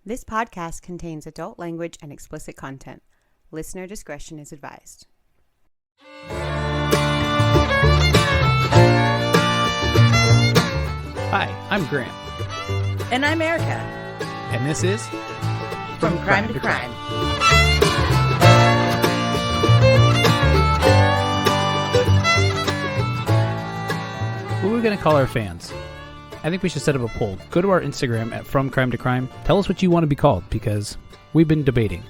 This podcast contains adult language and explicit content. Listener discretion is advised. Hi, I'm Grant. And I'm Erica. And this is From Crime to Crime. What are we going to call our fans? I think we should set up a poll. Go to our Instagram at From Crime to Crime. Tell us what you want to be called, because we've been debating.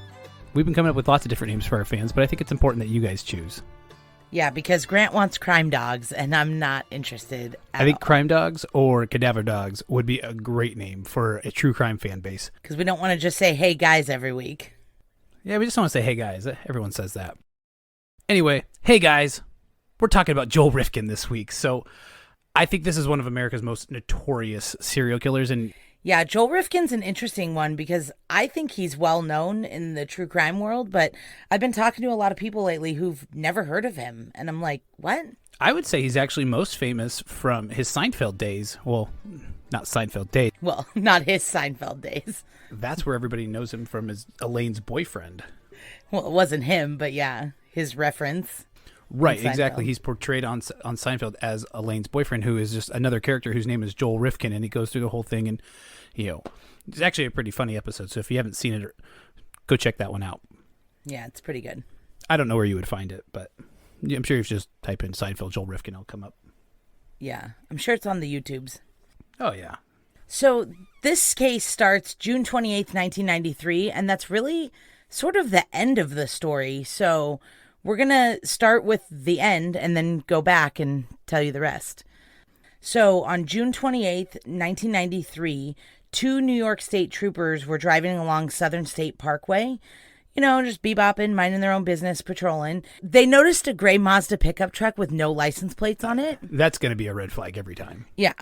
We've been coming up with lots of different names for our fans, but I think it's important that you guys choose. Yeah, because Grant wants crime dogs, and I'm not interested at I think all. Crime Dogs or Cadaver Dogs would be a great name for a true crime fan base. Because we don't want to just say, hey, guys, every week. Yeah, we just want to say, hey, guys. Everyone says that. Anyway, hey, guys. We're talking about Joel Rifkin this week, so I think this is one of America's most notorious serial killers, and Yeah, Joel Rifkin's an interesting one because I think he's well known in the true crime world, but I've been talking to a lot of people lately who've never heard of him, and I'm like, what? I would say he's actually most famous from his Seinfeld days. Well, not Seinfeld days. Well, not his Seinfeld days. That's where everybody knows him from, as Elaine's boyfriend. Well, it wasn't him, but yeah, his reference. Right, Seinfeld. exactly. He's portrayed on Seinfeld as Elaine's boyfriend, who is just another character whose name is Joel Rifkin, and he goes through the whole thing, and, you know, it's actually a pretty funny episode, so if you haven't seen it, go check that one out. Yeah, it's pretty good. I don't know where you would find it, but I'm sure if you just type in Seinfeld Joel Rifkin, it'll come up. Yeah, I'm sure it's on the YouTubes. Oh, yeah. So this case starts June 28th, 1993, and that's really sort of the end of the story. So we're going to start with the end and then go back and tell you the rest. So on June 28th, 1993, two New York State troopers were driving along Southern State Parkway, you know, just bebopping, minding their own business, patrolling. They noticed a gray Mazda pickup truck with no license plates on it. That's going to be a red flag every time. Yeah.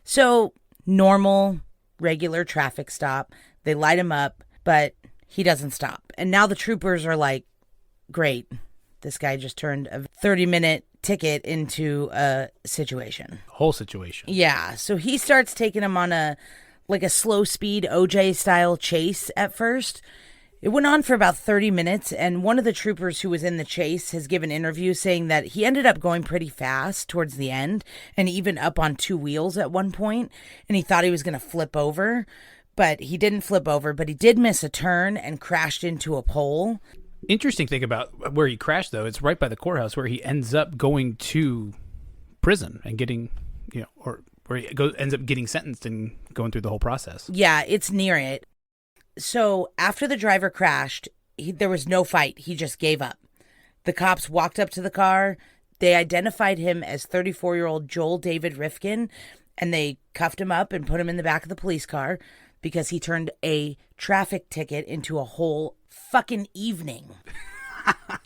So normal, regular traffic stop. They light him up, but he doesn't stop. And now the troopers are like, great. This guy just turned a 30-minute ticket into a situation. Whole situation. Yeah. So he starts taking him on a slow speed OJ style chase at first. It went on for about 30 minutes, and one of the troopers who was in the chase has given interviews saying that he ended up going pretty fast towards the end and even up on two wheels at one point, and he thought he was going to flip over, but he didn't flip over, but he did miss a turn and crashed into a pole. Interesting thing about where he crashed, though, it's right by the courthouse where he ends up going to prison and getting, you know, or where he ends up getting sentenced and going through the whole process. Yeah, it's near it. So after the driver crashed, there was no fight. He just gave up. The cops walked up to the car. They identified him as 34-year-old Joel David Rifkin, and they cuffed him up and put him in the back of the police car because he turned a traffic ticket into a whole fucking evening.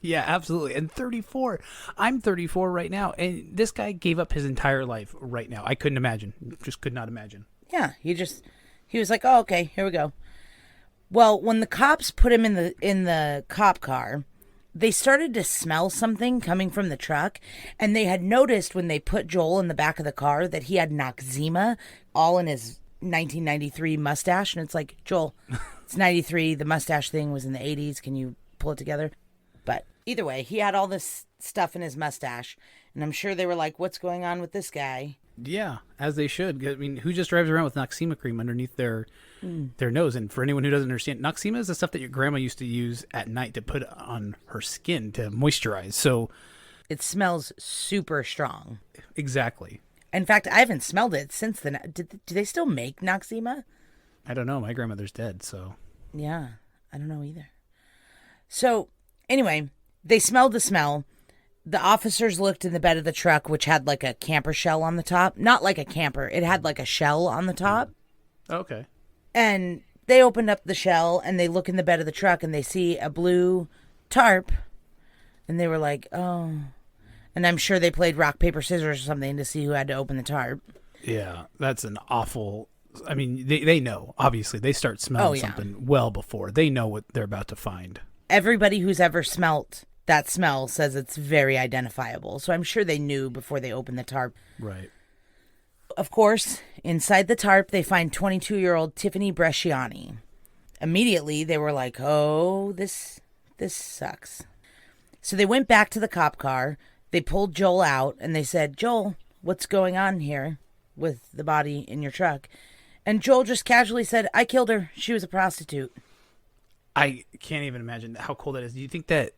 Yeah, absolutely. And 34. I'm 34 right now, and this guy gave up his entire life right now. I couldn't imagine. Just could not imagine. Yeah, he was like, oh, okay, here we go. Well, when the cops put him in the cop car, they started to smell something coming from the truck, and they had noticed when they put Joel in the back of the car that he had Noxzema all in his 1993 mustache, and it's like, Joel, it's 93, the mustache thing was in the 80s, can you pull it together? But either way, he had all this stuff in his mustache, and I'm sure they were like, what's going on with this guy? Yeah, as they should. I mean, who just drives around with Noxzema cream underneath their nose? And for anyone who doesn't understand, Noxzema is the stuff that your grandma used to use at night to put on her skin to moisturize. So It smells super strong. exactly. In fact, I haven't smelled it since then. Do they still make Noxzema? I don't know. My grandmother's dead, so. Yeah, I don't know either. So, anyway, they smelled the smell. The officers looked in the bed of the truck, which had like a camper shell on the top. Not like a camper. It had like a shell on the top. Okay. And they opened up the shell and they look in the bed of the truck and they see a blue tarp. And they were like, oh. And I'm sure they played rock, paper, scissors or something to see who had to open the tarp. Yeah, that's an awful. I mean, they know, obviously. They start smelling something well before. They know what they're about to find. Everybody who's ever smelt that smell says it's very identifiable. So I'm sure they knew before they opened the tarp. Right. Of course, inside the tarp, they find 22-year-old Tiffany Bresciani. immediately they were like, oh, this sucks. So they went back to the cop car. They pulled Joel out and they said, Joel, what's going on here with the body in your truck? And Joel just casually said, I killed her. She was a prostitute. I can't even imagine how cool that is. Do you think that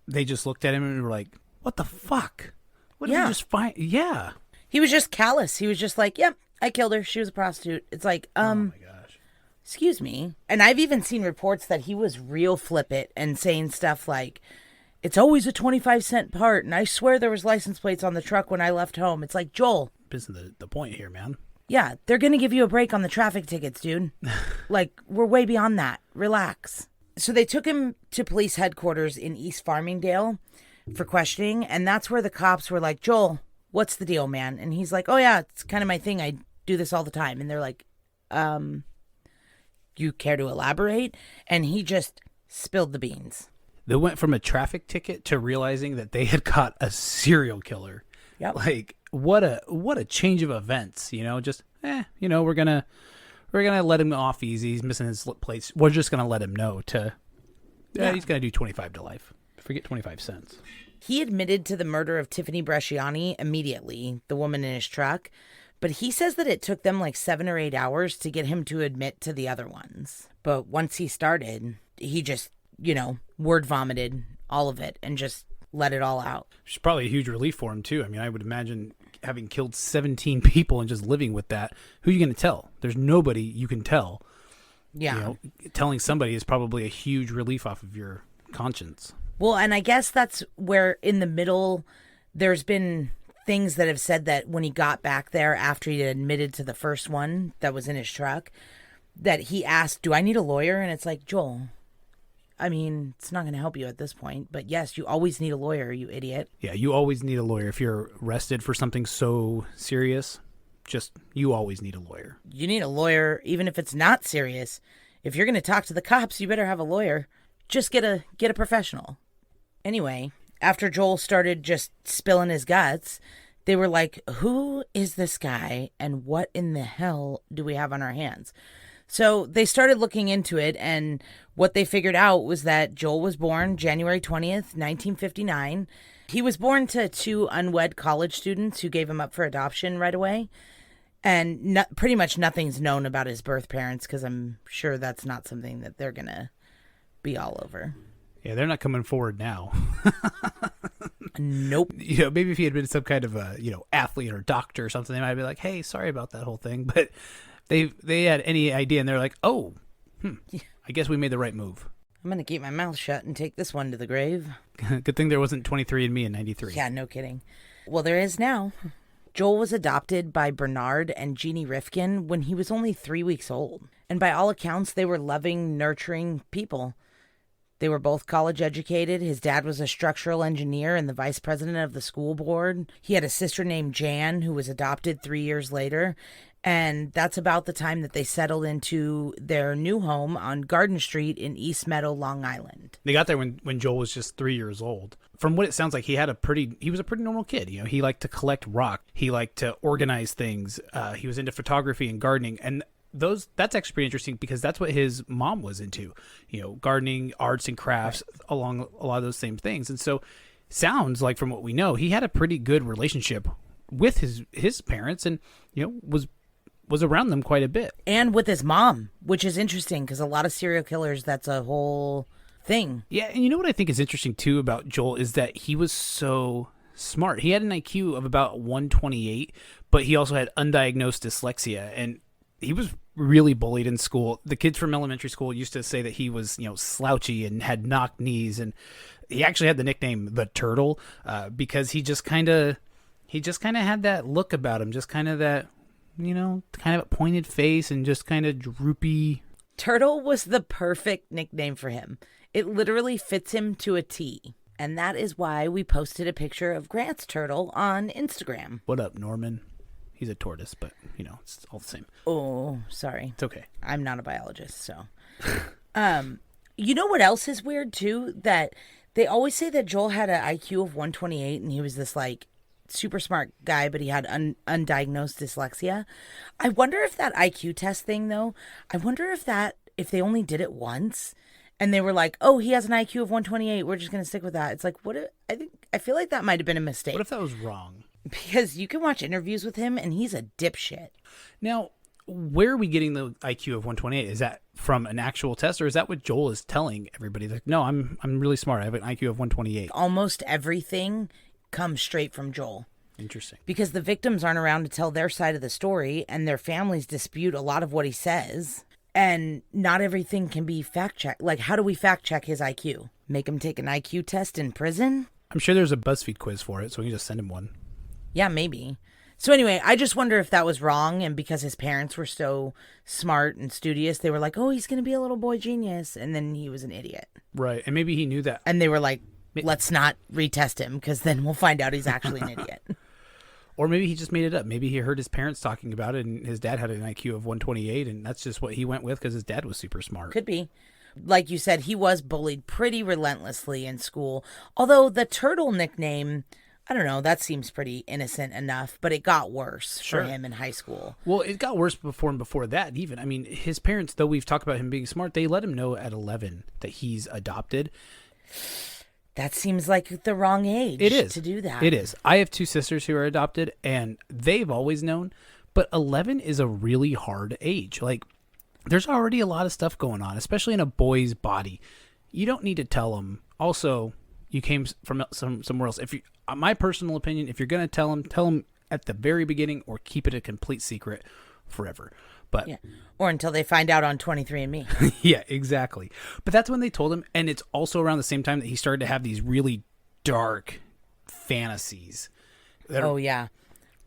they just looked at him and were like, what the fuck? What did Yeah. you just find? Yeah. He was just callous. He was just like, yep, I killed her. She was a prostitute. It's like, Oh my gosh. excuse me. And I've even seen reports that he was real flippant and saying stuff like, it's always a 25-cent part. And I swear there was license plates on the truck when I left home. It's like, Joel. Missing the point here, man. Yeah, they're going to give you a break on the traffic tickets, dude. Like, we're way beyond that. Relax. So they took him to police headquarters in East Farmingdale for questioning. And that's where the cops were like, Joel, what's the deal, man? And he's like, oh, yeah, it's kind of my thing. I do this all the time. And they're like, you care to elaborate? And he just spilled the beans. They went from a traffic ticket to realizing that they had caught a serial killer. Yep. Like, what a change of events, just, we're going to let him off easy. He's missing his plates. We're just going to let him know he's going to do 25 to life. Forget 25 cents. He admitted to the murder of Tiffany Bresciani immediately, the woman in his truck, but he says that it took them like 7 or 8 hours to get him to admit to the other ones. But once he started, he just, word vomited all of it and just let it all out. It's probably a huge relief for him, too. I mean, I would imagine having killed 17 people and just living with that. Who are you going to tell? There's nobody you can tell. Yeah. Telling somebody is probably a huge relief off of your conscience. Well, and I guess that's where in the middle, there's been things that have said that when he got back there after he admitted to the first one that was in his truck, that he asked, do I need a lawyer? And it's like, Joel, I mean, it's not going to help you at this point. But yes, you always need a lawyer, you idiot. Yeah, you always need a lawyer. If you're arrested for something so serious, you always need a lawyer. You need a lawyer, even if it's not serious. If you're going to talk to the cops, you better have a lawyer. Just get a professional. Anyway, after Joel started just spilling his guts, they were like, who is this guy and what in the hell do we have on our hands? So they started looking into it, and what they figured out was that Joel was born January 20th, 1959. He was born to 2 unwed college students who gave him up for adoption right away. And pretty much nothing's known about his birth parents because I'm sure that's not something that they're going to be all over. Yeah, they're not coming forward now. Nope. Maybe if he had been some kind of a, athlete or doctor or something, they might be like, hey, sorry about that whole thing. But they had any idea, and they're like, oh, I guess we made the right move. I'm going to keep my mouth shut and take this one to the grave. Good thing there wasn't 23andMe in 93. Yeah, no kidding. Well, there is now. Joel was adopted by Bernard and Jeannie Rifkin when he was only 3 weeks old. And by all accounts, they were loving, nurturing people. They were both college educated. His dad was a structural engineer and the vice president of the school board. He had a sister named Jan who was adopted 3 years later. And that's about the time that they settled into their new home on Garden Street in East Meadow, Long Island. They got there when Joel was just 3 years old. From what it sounds like, he was a pretty normal kid. He liked to collect rock. He liked to organize things. He was into photography and gardening. And that's actually pretty interesting because that's what his mom was into, gardening, arts and crafts, along a lot of those same things. And so sounds like, from what we know, he had a pretty good relationship with his parents and, was around them quite a bit. And with his mom, which is interesting because a lot of serial killers, that's a whole thing. Yeah, and you know what I think is interesting too about Joel is that he was so smart. He had an IQ of about 128, but he also had undiagnosed dyslexia, and he was really bullied in school. The kids from elementary school used to say that he was, slouchy and had knocked knees, and he actually had the nickname the Turtle because he just kind of had that look about him, just kind of that, kind of a pointed face and just kind of droopy. Turtle was the perfect nickname for him. It literally fits him to a T. And that is why we posted a picture of Grant's turtle on Instagram. What up, Norman? He's a tortoise, but, it's all the same. Oh, sorry. It's okay. I'm not a biologist, so. You know what else is weird, too? That they always say that Joel had an IQ of 128 and he was this, super smart guy, but he had undiagnosed dyslexia. I wonder if that IQ test thing, though, I wonder if that if they only did it once and they were like, oh, he has an IQ of 128, we're just going to stick with that. It's like, I feel like that might have been a mistake. What if that was wrong? Because you can watch interviews with him and he's a dipshit. Now, where are we getting the IQ of 128? Is that from an actual test, or is that what Joel is telling everybody? Like, no, I'm really smart. I have an IQ of 128. Almost everything comes straight from Joel. Interesting. Because the victims aren't around to tell their side of the story, and their families dispute a lot of what he says. And not everything can be fact-checked. Like, how do we fact-check his IQ? Make him take an IQ test in prison? I'm sure there's a BuzzFeed quiz for it, so we can just send him one. Yeah, maybe. So anyway, I just wonder if that was wrong, and because his parents were so smart and studious, they were like, oh, he's going to be a little boy genius, and then he was an idiot. Right, and maybe he knew that. And they were like, let's not retest him, because then we'll find out he's actually an idiot. Or maybe he just made it up. Maybe he heard his parents talking about it, and his dad had an IQ of 128, and that's just what he went with because his dad was super smart. Could be. Like you said, he was bullied pretty relentlessly in school, although the turtle nickname... I don't know, that seems pretty innocent enough, but it got worse for him in high school. Well, it got worse before that even. I mean, his parents, though we've talked about him being smart, they let him know at 11 that he's adopted. That seems like the wrong age to do that. It is. I have two sisters who are adopted, and they've always known, but 11 is a really hard age. Like, there's already a lot of stuff going on, especially in a boy's body. You don't need to tell them. Also, you came from somewhere else. If you, my personal opinion, if you're going to tell them at the very beginning or keep it a complete secret forever. But yeah. Or until they find out on 23andMe. Yeah, exactly. But that's when they told him, and it's also around the same time that he started to have these really dark fantasies. Yeah.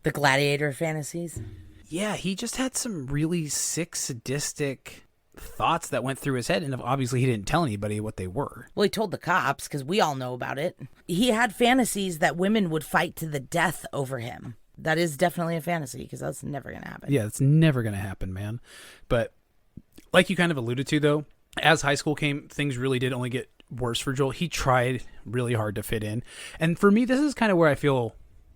The gladiator fantasies. Yeah, he just had some really sick, sadistic thoughts that went through his head, and obviously he didn't tell anybody what they were. Well, he told the cops because we all know about it. He had fantasies that women would fight to the death over him. That is definitely a fantasy because that's never going to happen. Yeah, it's never going to happen, man. But like you kind of alluded to, though, as high school came, things really did only get worse for Joel. He tried really hard to fit in. And for me, this is kind of where I feel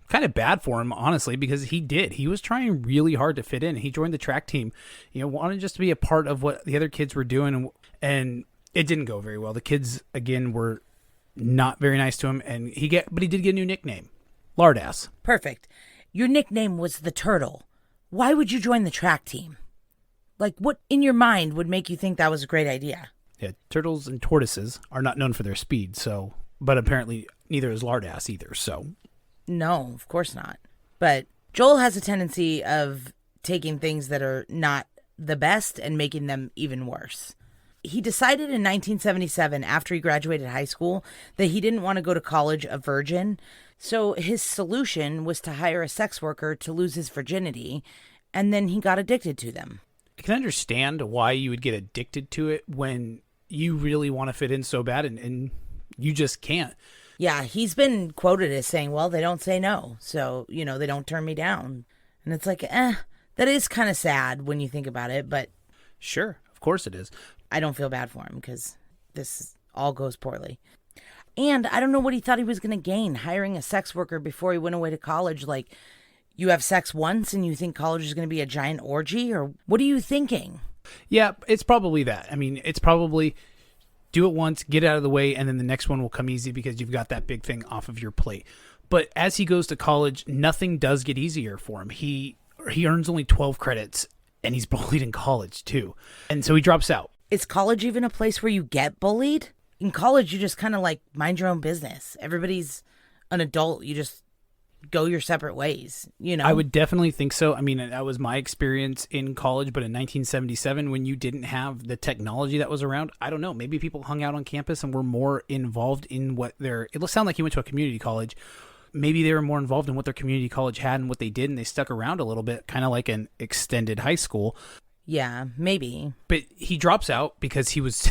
kind of bad for him, honestly, because he was trying really hard to fit in. He joined the track team, wanted just to be a part of what the other kids were doing, and it didn't go very well. The kids, again, were not very nice to him, but he did get a new nickname, Lardass. Perfect. Your nickname was the Turtle. Why would you join the track team? Like, what in your mind would make you think that was a great idea? Yeah, turtles and tortoises are not known for their speed, but apparently neither is Lardass either, so... No, of course not. But Joel has a tendency of taking things that are not the best and making them even worse. He decided in 1977, after he graduated high school, that he didn't want to go to college a virgin. So his solution was to hire a sex worker to lose his virginity, and then he got addicted to them. I can understand why you would get addicted to it when you really want to fit in so bad and you just can't. Yeah, he's been quoted as saying, well, they don't say no, so, they don't turn me down. And it's like, that is kind of sad when you think about it, but... Sure, of course it is. I don't feel bad for him because this all goes poorly. And I don't know what he thought he was going to gain hiring a sex worker before he went away to college. Like, you have sex once and you think college is going to be a giant orgy? Or what are you thinking? Yeah, it's probably that. I mean, it's probably... do it once, get it out of the way, and then the next one will come easy because you've got that big thing off of your plate. But as he goes to college, nothing does get easier for him. He earns only 12 credits, and he's bullied in college, too. And so he drops out. Is college even a place where you get bullied? In college, you just kind of like mind your own business. Everybody's an adult. You just go your separate ways, I would definitely think so. I mean, that was my experience in college, but in 1977, when you didn't have the technology that was around, I don't know, maybe people hung out on campus and were more involved in it sounded like he went to a community college. Maybe they were more involved in what their community college had and what they did, and they stuck around a little bit, kind of like an extended high school. Yeah, maybe. But he drops out because he was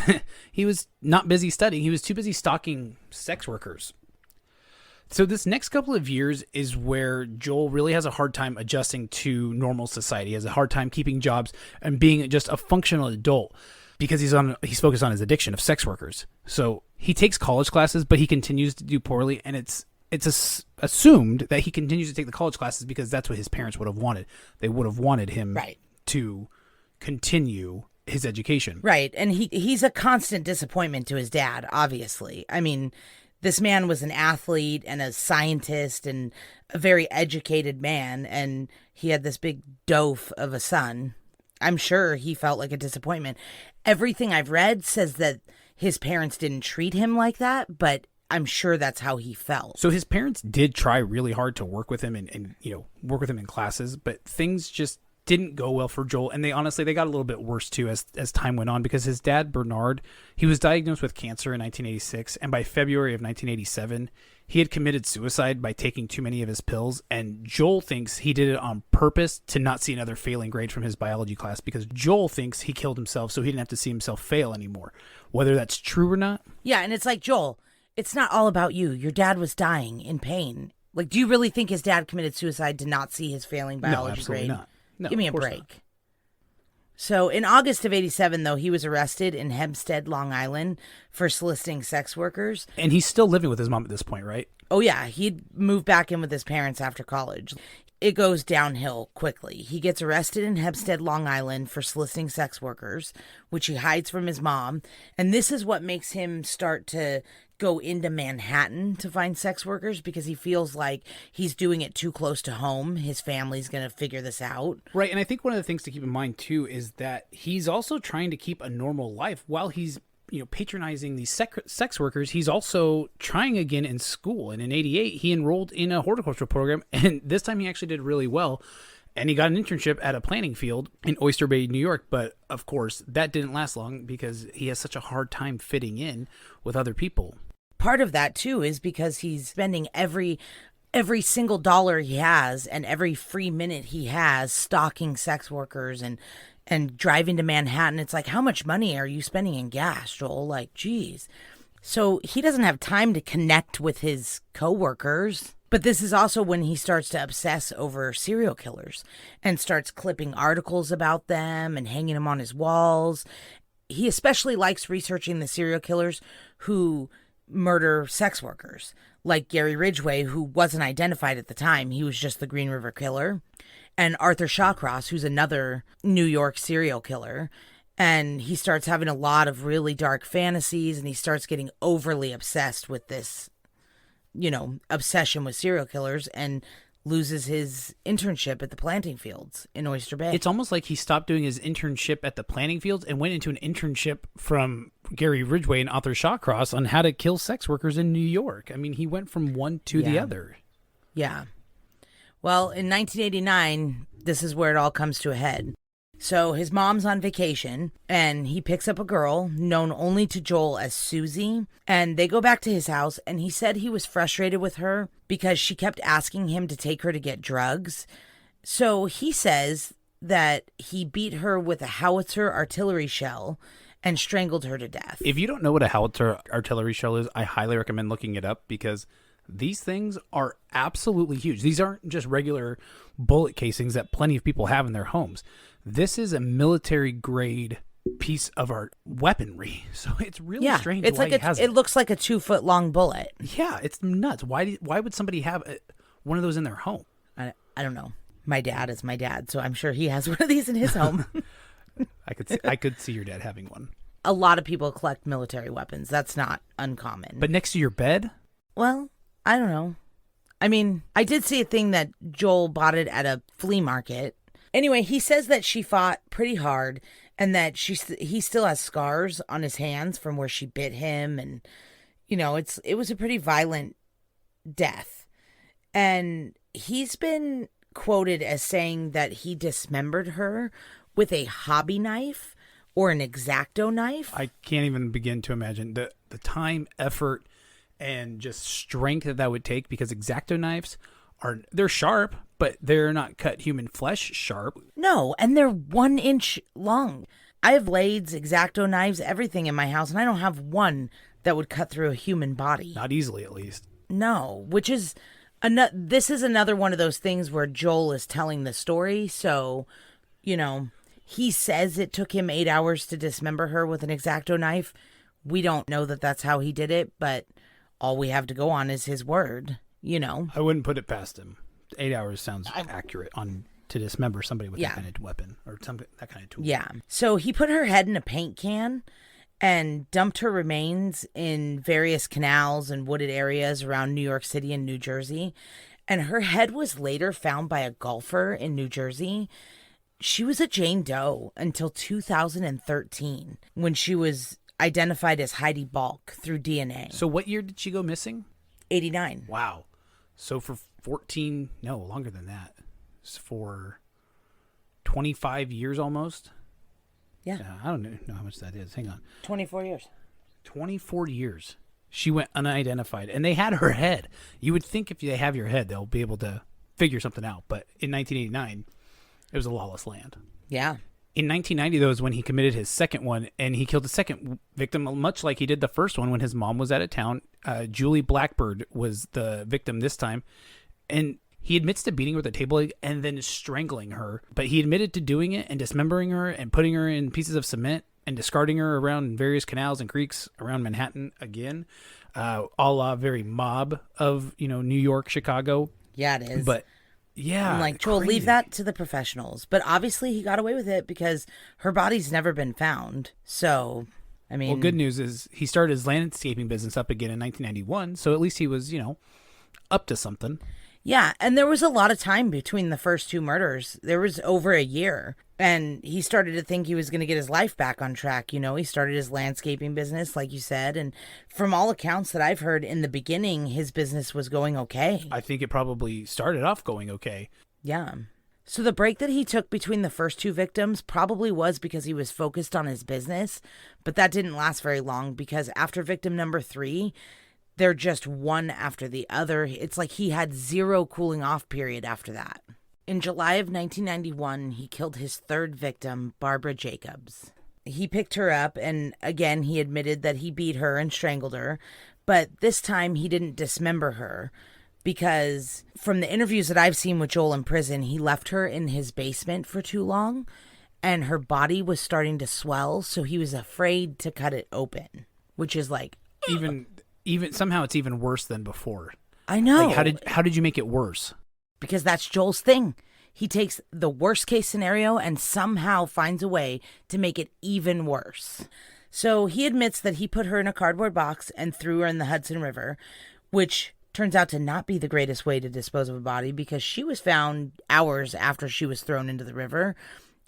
he was not busy studying. He was too busy stalking sex workers. So this next couple of years is where Joel really has a hard time adjusting to normal society. He has a hard time keeping jobs and being just a functional adult because he's focused on his addiction of sex workers. So he takes college classes, but he continues to do poorly, and it's assumed that he continues to take the college classes because that's what his parents would have wanted. They would have wanted him to continue his education. Right. And he's a constant disappointment to his dad, obviously. I mean, this man was an athlete and a scientist and a very educated man, and he had this big dof of a son. I'm sure he felt like a disappointment. Everything I've read says that his parents didn't treat him like that, but I'm sure that's how he felt. So his parents did try really hard to work with him and work with him in classes, but things just didn't go well for Joel. And they got a little bit worse too as time went on, because his dad, Bernard, he was diagnosed with cancer in 1986. And by February of 1987, he had committed suicide by taking too many of his pills. And Joel thinks he did it on purpose to not see another failing grade from his biology class, because Joel thinks he killed himself so he didn't have to see himself fail anymore. Whether that's true or not. Yeah. And it's like, Joel, it's not all about you. Your dad was dying in pain. Like, do you really think his dad committed suicide to not see his failing biology No, absolutely grade? not. No, give me a of course break. not. So in August of 87, though, he was arrested in Hempstead, Long Island for soliciting sex workers. And he's still living with his mom at this point, right? Oh, yeah. He'd moved back in with his parents after college. It goes downhill quickly. He gets arrested in Hempstead, Long Island for soliciting sex workers, which he hides from his mom. And this is what makes him start to go into Manhattan to find sex workers, because he feels like he's doing it too close to home. His family's going to figure this out. Right. And I think one of the things to keep in mind, too, is that he's also trying to keep a normal life while he's patronizing these sex workers. He's also trying again in school. And in 88, he enrolled in a horticultural program. And this time he actually did really well. And he got an internship at a planting field in Oyster Bay, New York. But of course, that didn't last long because he has such a hard time fitting in with other people. Part of that, too, is because he's spending every single dollar he has and every free minute he has stalking sex workers and driving to Manhattan. It's like, how much money are you spending in gas, Joel? Like, geez. So he doesn't have time to connect with his coworkers. But this is also when he starts to obsess over serial killers and starts clipping articles about them and hanging them on his walls. He especially likes researching the serial killers who murder sex workers, like Gary Ridgway, who wasn't identified at the time. He was just the Green River Killer. And Arthur Shawcross, who's another New York serial killer. And he starts having a lot of really dark fantasies, and he starts getting overly obsessed with this, obsession with serial killers, and loses his internship at the planting fields in Oyster Bay. It's almost like he stopped doing his internship at the planting fields and went into an internship from Gary Ridgway and Arthur Shawcross on how to kill sex workers in New York. I mean, he went from one to the other. Yeah. Well, in 1989, this is where it all comes to a head. So his mom's on vacation, and he picks up a girl known only to Joel as Susie, and they go back to his house, and he said he was frustrated with her because she kept asking him to take her to get drugs. So he says that he beat her with a howitzer artillery shell and strangled her to death. If you don't know what a howitzer artillery shell is, I highly recommend looking it up, because these things are absolutely huge. These aren't just regular bullet casings that plenty of people have in their homes. This is a military grade piece of our weaponry. So it's really strange it's why like he has it looks like a 2-foot long bullet. Yeah, it's nuts. Why would somebody have one of those in their home? I don't know. My dad is my dad, so I'm sure he has one of these in his home. I could see your dad having one. A lot of people collect military weapons. That's not uncommon. But next to your bed? Well, I don't know. I mean, I did see a thing that Joel bought it at a flea market. Anyway, he says that she fought pretty hard and that he still has scars on his hands from where she bit him. And, it was a pretty violent death. And he's been quoted as saying that he dismembered her with a hobby knife or an X-Acto knife. I can't even begin to imagine the time, effort, and just strength that would take, because X-Acto knives they're sharp, but they're not cut human flesh sharp. No, and they're 1 inch long. I have blades, X-Acto knives, everything in my house, and I don't have one that would cut through a human body. Not easily, at least. No, which is this is another one of those things where Joel is telling the story. So, he says it took him 8 hours to dismember her with an X-Acto knife. We don't know that that's how he did it, but all we have to go on is his word. I wouldn't put it past him. 8 hours sounds accurate on to dismember somebody with Yeah. that kind of weapon or that kind of tool. Yeah. So he put her head in a paint can and dumped her remains in various canals and wooded areas around New York City and New Jersey. And her head was later found by a golfer in New Jersey. She was a Jane Doe until 2013 when she was identified as Heidi Balk through DNA. So what year did she go missing? 89. Wow. So for longer than that. It's for 25 years almost. Yeah. I don't know how much that is. Hang on. 24 years. 24 years. She went unidentified, and they had her head. You would think if they have your head, they'll be able to figure something out. But in 1989, it was a lawless land. Yeah. In 1990, though, is when he committed his second one, and he killed the second victim, much like he did the first one when his mom was out of town. Julie Blackbird was the victim this time, and he admits to beating her with a table leg and then strangling her. But he admitted to doing it and dismembering her and putting her in pieces of cement and discarding her around various canals and creeks around Manhattan again, a la very mob of, New York, Chicago. Yeah, it is. But yeah, I'm like, Joel, crazy. leave that to the professionals. But obviously he got away with it because her body's never been found. So, I mean... Well, good news is he started his landscaping business up again in 1991. So at least he was, up to something. Yeah, and there was a lot of time between the first two murders. There was over a year. And he started to think he was going to get his life back on track. He started his landscaping business, like you said. And from all accounts that I've heard, in the beginning, his business was going okay. I think it probably started off going okay. Yeah. So the break that he took between the first two victims probably was because he was focused on his business. But that didn't last very long because after victim number 3... they're just one after the other. It's like he had zero cooling off period after that. In July of 1991, he killed his third victim, Barbara Jacobs. He picked her up, and again, he admitted that he beat her and strangled her. But this time, he didn't dismember her because from the interviews that I've seen with Joel in prison, he left her in his basement for too long, and her body was starting to swell, so he was afraid to cut it open, which is like... Even somehow it's even worse than before. I know. Like, how did you make it worse? Because that's Joel's thing. He takes the worst case scenario and somehow finds a way to make it even worse. So he admits that he put her in a cardboard box and threw her in the Hudson River, which turns out to not be the greatest way to dispose of a body because she was found hours after she was thrown into the river,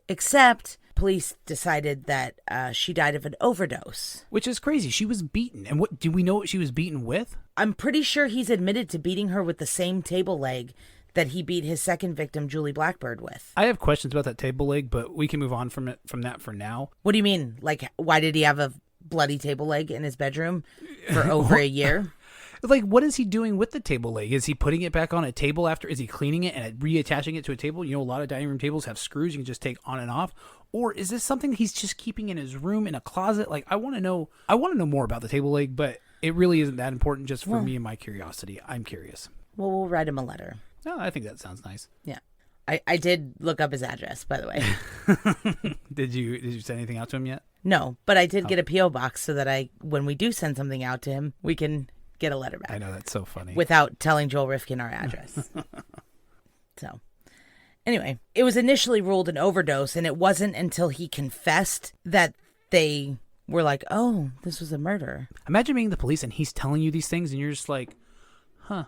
except police decided that she died of an overdose. Which is crazy. She was beaten. And do we know what she was beaten with? I'm pretty sure he's admitted to beating her with the same table leg that he beat his second victim, Julie Blackbird, with. I have questions about that table leg, but we can move on from that for now. What do you mean? Like, why did he have a bloody table leg in his bedroom for over a year? Like, what is he doing with the table leg? Is he putting it back on a table after? Is he cleaning it and reattaching it to a table? A lot of dining room tables have screws you can just take on and off. Or is this something he's just keeping in his room in a closet? Like, I want to know more about the table leg, but it really isn't that important just for me and my curiosity. I'm curious. Well, we'll write him a letter. No, I think that sounds nice. Yeah. I did look up his address, by the way. Did you send anything out to him yet? No, but I did get a P.O. box so that when we do send something out to him, we can get a letter back. I know, that's so funny. Without telling Joel Rifkin our address. So, anyway, it was initially ruled an overdose, and it wasn't until he confessed that they were like, oh, this was a murder. Imagine being the police and he's telling you these things, and you're just like, huh,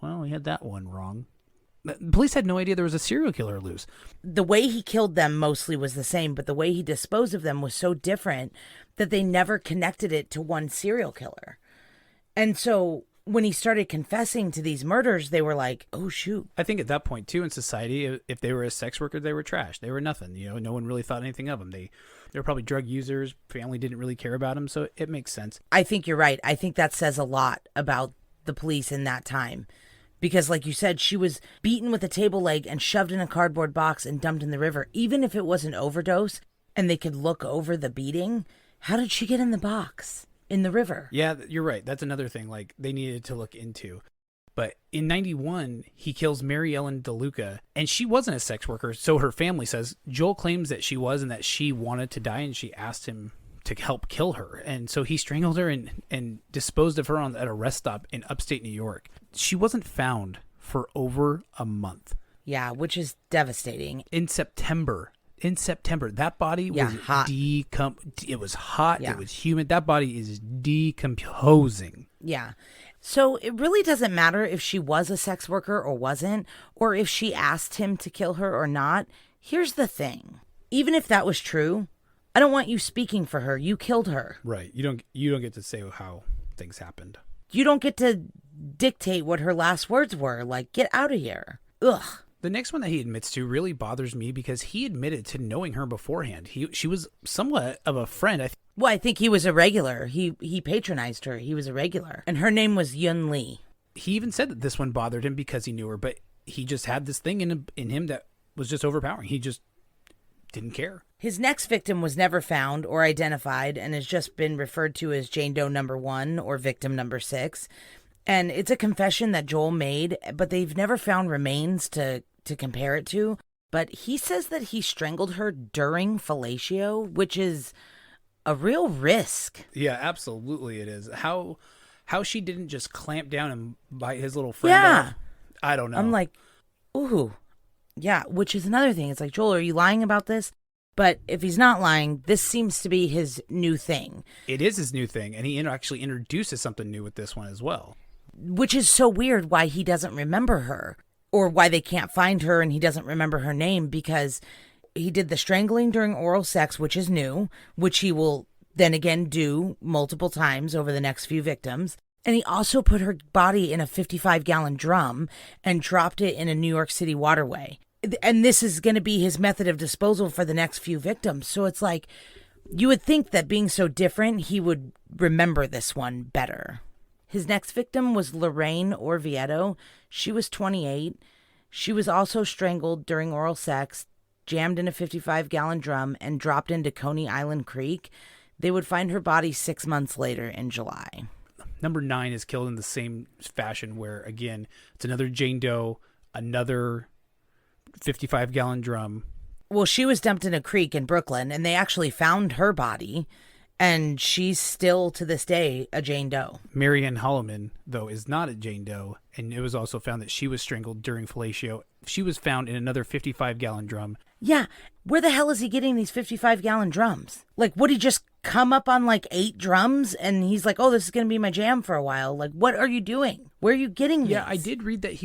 well, we had that one wrong. The police had no idea there was a serial killer loose. The way he killed them mostly was the same, but the way he disposed of them was so different that they never connected it to one serial killer. And so when he started confessing to these murders, they were like, oh, shoot. I think at that point, too, in society, if they were a sex worker, they were trash. They were nothing. No one really thought anything of them. They were probably drug users. Family didn't really care about them, so it makes sense. I think you're right. I think that says a lot about the police in that time. Because like you said, she was beaten with a table leg and shoved in a cardboard box and dumped in the river. Even if it was an overdose and they could look over the beating, how did she get in the box? In the river. Yeah, you're right. That's another thing like they needed to look into. But in 91, he kills Mary Ellen DeLuca, and she wasn't a sex worker, so her family says. Joel claims that she was and that she wanted to die, and she asked him to help kill her. And so he strangled her and disposed of her at a rest stop in upstate New York. She wasn't found for over a month. Yeah, which is devastating. In September. That body was hot. It was hot. Yeah. It was humid. That body is decomposing. Yeah. So it really doesn't matter if she was a sex worker or wasn't, or if she asked him to kill her or not. Here's the thing. Even if that was true, I don't want you speaking for her. You killed her. Right. You don't get to say how things happened. You don't get to dictate what her last words were. Like, get out of here. Ugh. The next one that he admits to really bothers me because he admitted to knowing her beforehand. She was somewhat of a friend. Well, I think he was a regular. He patronized her. He was a regular. And her name was Yun Lee. He even said that this one bothered him because he knew her, but he just had this thing in him that was just overpowering. He just didn't care. His next victim was never found or identified and has just been referred to as Jane Doe number 1 or victim number 6. And it's a confession that Joel made, but they've never found remains to compare it to. But he says that he strangled her during fellatio, which is a real risk. Yeah, absolutely it is. How she didn't just clamp down and bite his little friend Yeah. off, I don't know. I'm like, ooh. Yeah, which is another thing. It's like, Joel, are you lying about this? But if he's not lying, this seems to be his new thing. It is his new thing, and he actually introduces something new with this one as well. Which is so weird why he doesn't remember her or why they can't find her and he doesn't remember her name, because he did the strangling during oral sex, which is new, which he will then again do multiple times over the next few victims. And he also put her body in a 55-gallon drum and dropped it in a New York City waterway. And this is going to be his method of disposal for the next few victims. So it's like, you would think that being so different, he would remember this one better. His next victim was Lorraine Orvieto. She was 28. She was also strangled during oral sex, jammed in a 55-gallon drum, and dropped into Coney Island Creek. They would find her body 6 months later in July. Number 9 is killed in the same fashion where, again, it's another Jane Doe, another 55-gallon drum. Well, she was dumped in a creek in Brooklyn, and they actually found her body, and she's still, to this day, a Jane Doe. Marianne Holloman, though, is not a Jane Doe, and it was also found that she was strangled during fellatio. She was found in another 55-gallon drum. Yeah, where the hell is he getting these 55-gallon drums? Like, would he just come up on, 8 drums, and he's like, oh, this is going to be my jam for a while? Like, what are you doing? Where are you getting these? Yeah, I did read that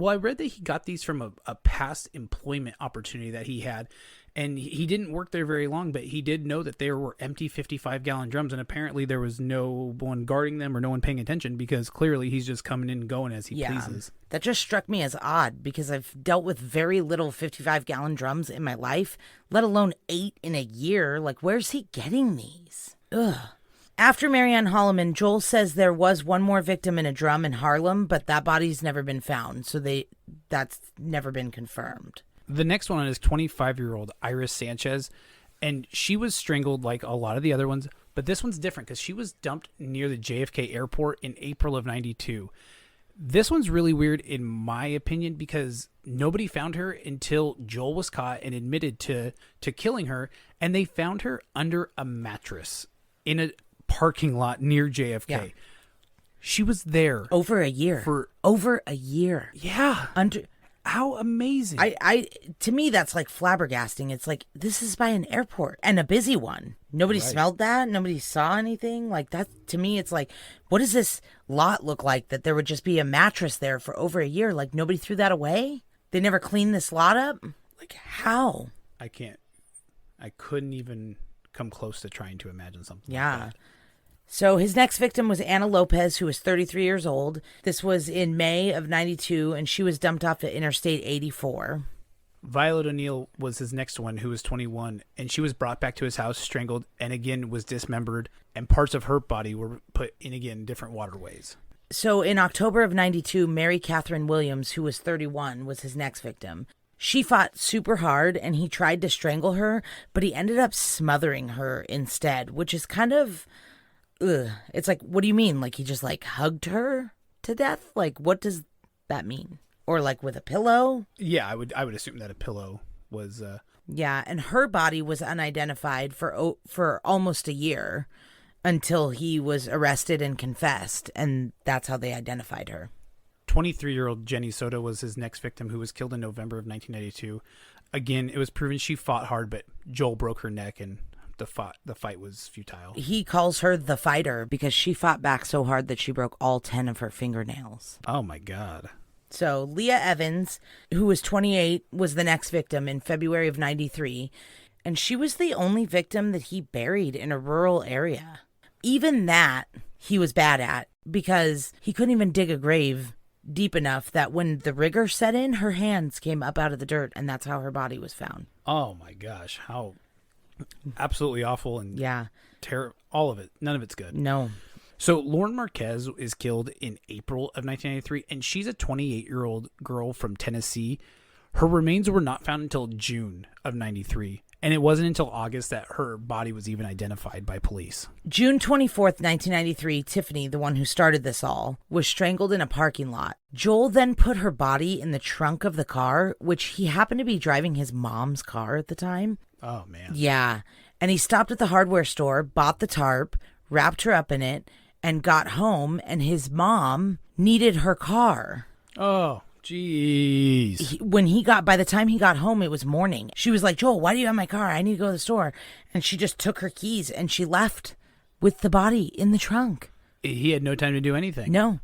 I read that he got these from a past employment opportunity that he had, and he didn't work there very long, but he did know that there were empty 55-gallon drums, and apparently there was no one guarding them or no one paying attention because clearly he's just coming in and going as he pleases. That just struck me as odd because I've dealt with very little 55-gallon drums in my life, let alone 8 in a year. Like, where's he getting these? Ugh. After Marianne Holloman, Joel says there was one more victim in a drum in Harlem, but that body's never been found, so that's never been confirmed. The next one is 25-year-old Iris Sanchez, and she was strangled like a lot of the other ones, but this one's different because she was dumped near the JFK airport in April of 92. This one's really weird in my opinion because nobody found her until Joel was caught and admitted to killing her, and they found her under a mattress in a parking lot near JFK. Yeah. She was there over a year. Over a year. Yeah. How amazing. I to me that's like flabbergasting. It's like, this is by an airport and a busy one. Nobody smelled that. Nobody saw anything. Like, that to me, it's like, what does this lot look like that there would just be a mattress there for over a year? Like, nobody threw that away? They never cleaned this lot up? Like, how? I couldn't even come close to trying to imagine something like that. So his next victim was Anna Lopez, who was 33 years old. This was in May of 92, and she was dumped off at Interstate 84. Violet O'Neill was his next one, who was 21, and she was brought back to his house, strangled, and again was dismembered, and parts of her body were put in, again, different waterways. So in October of 92, Mary Catherine Williams, who was 31, was his next victim. She fought super hard, and he tried to strangle her, but he ended up smothering her instead, which is kind of... Ugh. It's like, what do you mean? Like, he just, hugged her to death? Like, what does that mean? Or, with a pillow? Yeah, I would assume that a pillow was... Yeah, and her body was unidentified for almost a year until he was arrested and confessed, and that's how they identified her. 23-year-old Jenny Soto was his next victim, who was killed in November of 1992. Again, it was proven she fought hard, but Joel broke her neck and the fight was futile. He calls her the fighter because she fought back so hard that she broke all 10 of her fingernails. Oh, my God. So Leah Evans, who was 28, was the next victim in February of 93, and she was the only victim that he buried in a rural area. Even that he was bad at because he couldn't even dig a grave deep enough that when the rigor set in, her hands came up out of the dirt, and that's how her body was found. Oh, my gosh. How absolutely awful and Yeah. all of it. None of it's good. No. So Lauren Marquez is killed in April of 1993, and she's a 28-year-old girl from Tennessee. Her remains were not found until June of 93, and it wasn't until August that her body was even identified by police. June 24th, 1993, Tiffany, the one who started this all, was strangled in a parking lot. Joel then put her body in the trunk of the car, which he happened to be driving his mom's car at the time. Oh, man. Yeah. And he stopped at the hardware store, bought the tarp, wrapped her up in it, and got home, and his mom needed her car. Oh, jeez. By the time he got home, it was morning. She was like, Joel, why do you have my car? I need to go to the store. And she just took her keys and she left with the body in the trunk. He had no time to do anything. No.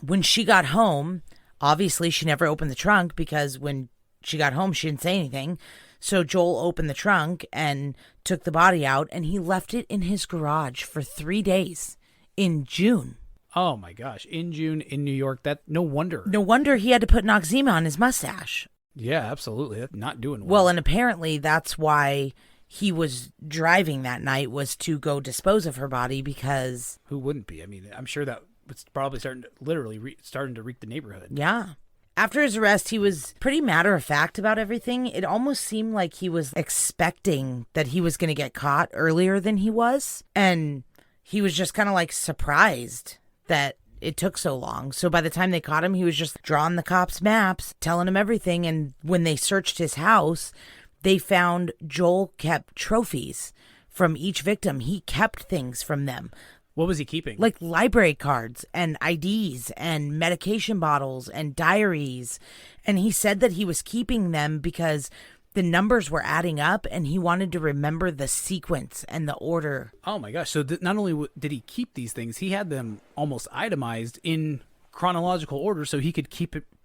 When she got home, obviously she never opened the trunk because when she got home, she didn't say anything. So Joel opened the trunk and took the body out, and he left it in his garage for 3 days in June. Oh, my gosh. In June in New York, no wonder. No wonder he had to put Noxzema on his mustache. Yeah, absolutely. That's not doing well. Well, and apparently that's why he was driving that night, was to go dispose of her body because... Who wouldn't be? I mean, I'm sure that was probably starting to reek the neighborhood. Yeah. After his arrest, he was pretty matter-of-fact about everything. It almost seemed like he was expecting that he was going to get caught earlier than he was. And he was just kind of like surprised that it took so long. So by the time they caught him, he was just drawing the cops' maps, telling them everything. And when they searched his house, they found Joel kept trophies from each victim. He kept things from them. What was he keeping? Like library cards and IDs and medication bottles and diaries. And he said that he was keeping them because the numbers were adding up and he wanted to remember the sequence and the order. Oh, my gosh. So not only did he keep these things, he had them almost itemized in chronological order so he could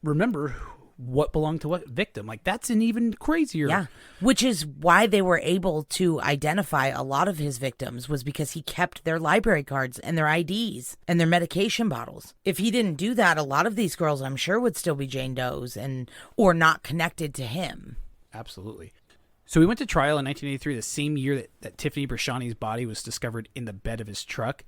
remember what belonged to what victim. Like, that's an even crazier. Yeah, which is why they were able to identify a lot of his victims, was because he kept their library cards and their IDs and their medication bottles. If he didn't do that, a lot of these girls, I'm sure, would still be Jane Doe's or not connected to him. Absolutely. So he went to trial in 1983, the same year that Tiffany Brashani's body was discovered in the bed of his truck.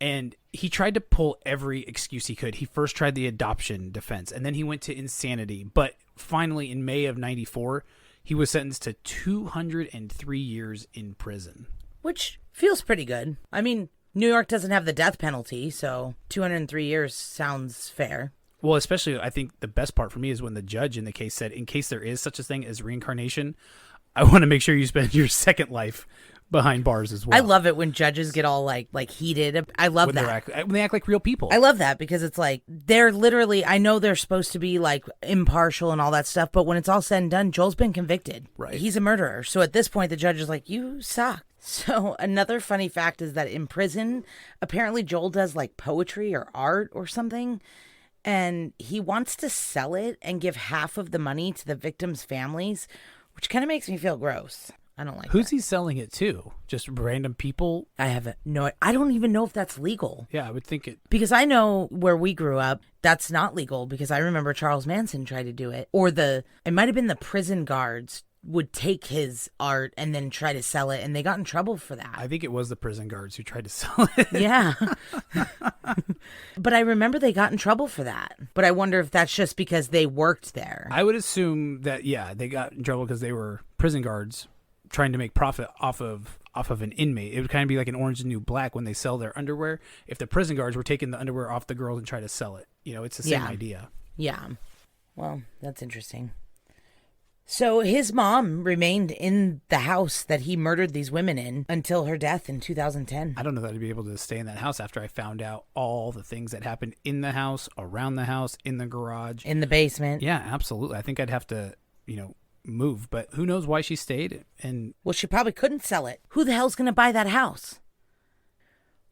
And he tried to pull every excuse he could. He first tried the adoption defense, and then he went to insanity. But finally, in May of 94, he was sentenced to 203 years in prison. Which feels pretty good. I mean, New York doesn't have the death penalty, so 203 years sounds fair. Well, especially, I think the best part for me is when the judge in the case said, in case there is such a thing as reincarnation, I want to make sure you spend your second life behind bars as well. I love it when judges get all like heated. I love that. When they act like real people. I love that because it's like they're literally, I know they're supposed to be like impartial and all that stuff, but when it's all said and done, Joel's been convicted. Right. He's a murderer. So at this point, the judge is like, you suck. So another funny fact is that in prison, apparently Joel does like poetry or art or something, and he wants to sell it and give half of the money to the victims' families, which kind of makes me feel gross. I don't like Who's that. he selling it to? Just random people? I don't even know if that's legal. Yeah, I would think it. Because I know where we grew up, that's not legal, because I remember Charles Manson tried to do it. Or it might have been the prison guards would take his art and then try to sell it, and they got in trouble for that. I think it was the prison guards who tried to sell it. Yeah. But I remember they got in trouble for that. But I wonder if that's just because they worked there. I would assume that, yeah, they got in trouble because they were prison guards trying to make profit off of an inmate. It would kind of be like an Orange is the New Black when they sell their underwear. If the prison guards were taking the underwear off the girls and try to sell it, it's the same idea. Yeah. Well, that's interesting. So his mom remained in the house that he murdered these women in until her death in 2010. I don't know that I'd be able to stay in that house after I found out all the things that happened in the house, around the house, in the garage. In the basement. Yeah, absolutely. I think I'd have to, move, but who knows why she stayed. And Well, she probably couldn't sell it. Who the hell's going to buy that house?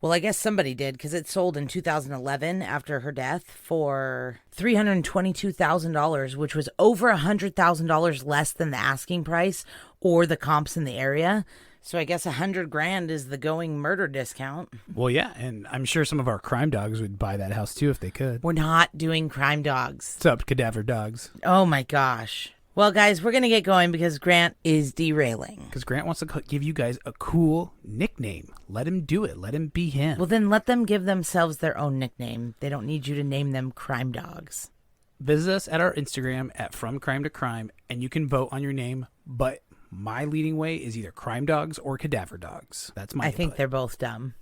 Well, I guess somebody did, because it sold in 2011 after her death for $322,000, which was over $100,000 less than the asking price or the comps in the area. So I guess $100,000 is the going murder discount. well, yeah, and I'm sure some of our crime dogs would buy that house too if they could. We're not doing crime dogs. What's up, cadaver dogs? Oh my gosh. Well, guys, we're going to get going because Grant is derailing. Because Grant wants to give you guys a cool nickname. Let him do it. Let him be him. Well, then let them give themselves their own nickname. They don't need you to name them crime dogs. Visit us at our Instagram at From Crime to Crime, and you can vote on your name. But my leading way is either crime dogs or cadaver dogs. That's my I think input. they're both dumb.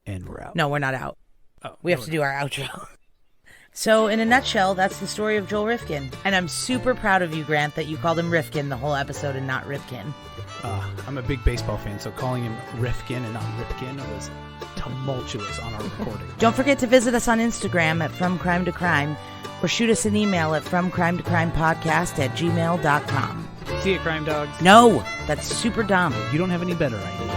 And we're out. No, we're not out. Oh, We have to do our outro. So, in a nutshell, that's the story of Joel Rifkin. And I'm super proud of you, Grant, that you called him Rifkin the whole episode and not Rifkin. I'm a big baseball fan, so calling him Rifkin and not Ripkin was tumultuous on our recording. Don't forget to visit us on Instagram at From Crime to Crime or shoot us an email at fromcrimetocrimepodcast@gmail.com. See you, crime dogs. No, that's super dumb. You don't have any better ideas.